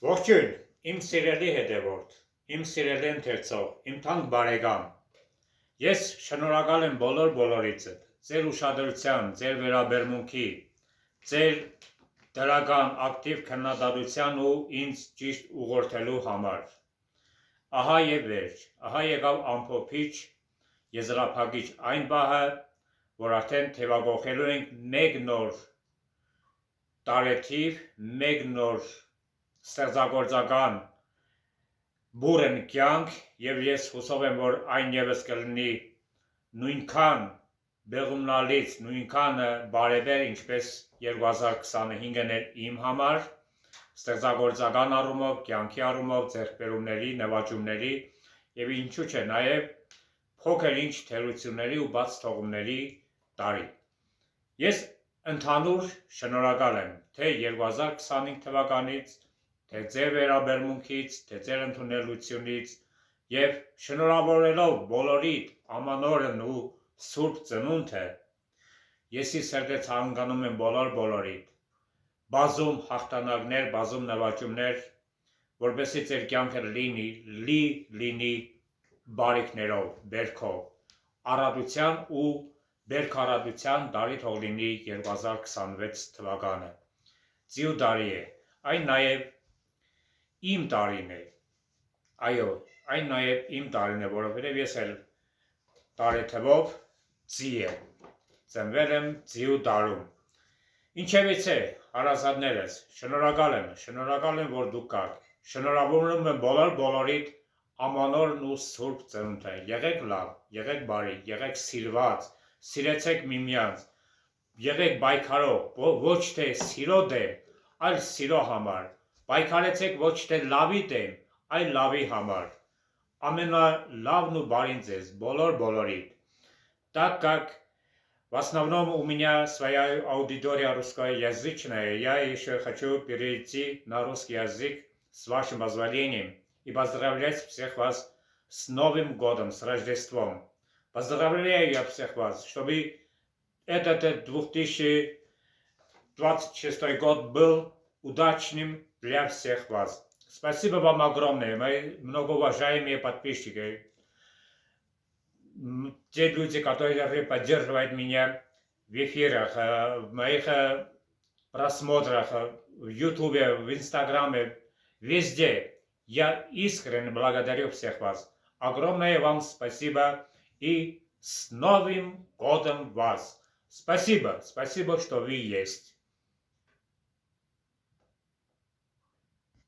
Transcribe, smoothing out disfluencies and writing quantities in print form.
Ողջույն, իմ սիրելի հետևորդ, իմ սիրելի ընթերցող, իմ թանկ բարեկամ։ Ես շնորհակալ եմ բոլորիցդ, ձեր ուշադրության, ձեր վերաբերմունքի, ձեր դրական ակտիվ քննադատության ու ինձ ճիշտ ուղղորդելու համար։ Ահա եւ վերջ, ահա եկավ ամփոփիչ, եզրափակիչ այն բահը, որ արդեն թևակողելու ենք մեկ նոր տարեթիվ, մեկ նոր ստեղծագործական բուրըն կյանք, եւ ես հուսով եմ, որ այն եւս կլինի նույնքան բեղումնալից, նույնքան բարեբեր, ինչպես 2025-ն էր իմ համար, ստեղծագործական առումով, կյանքի առումով, ձեռքբերումների, նվաճումների եւ ինչու՞ չէ, նաեւ փոքր ինչ թերությունների ու բաց թողումների տարի։ Ես ընդհանուր շնորհակալ եմ թե 2025 թվականից, թե ձեր վերաբերմունքից, թե ձեր ընդունելությունից եւ շնորհավորելով բոլորիդ ամանորն ու սուրբ ծնունդը, եսի սրտե ցանկանում եմ բոլորիդ բազում հաղթանակներ, բազում նվաճումներ, որպեսզի ձեր կյանքը լինի բարիքներով, բերքով, առատության ու բերքարատության տարի թող լինի 2026 թվականը։ Ձիու տարի է, այն նաև իմ տարին է, այո, այն նաև իմ տարին է, որովհետև ես էլ տարեթվով ձի եմ, ծնվել եմ ձիու տարում։ Ինչևիցե, հարազատներս, շնորհակալ եմ, որ դուք կաք, շնորհավորում եմ բոլորիդ ամանորն ու սուրբ ծնունդը, եղեք լավ, եղեք բարի, եղեք սիրված, սիրեցեք միմյանց, եղեք պայքարող, ոչ թե սիրո դեմ, այլ սիրո համար, պայքարեցեք ոչ թե լավի դեմ, այլ լավի համար, ամենալավն ու բարին ձեզ, բոլորիդ, так как в основном у меня своя аудитория русскоязычная, я еще хочу перейти на русский язык с вашим позволением и поздравлять всех вас с Новым годом, с Рождеством. Поздравляю я всех вас, чтобы этот 2026 год был удачным для всех вас. Спасибо вам огромное, мои многоуважаемые подписчики, те люди, которые поддерживают меня в эфирах, в моих просмотрах, в Ютубе, в Инстаграме, везде. Я искренне благодарю всех вас. Огромное вам спасибо и с Новым годом вас. Спасибо, что вы есть.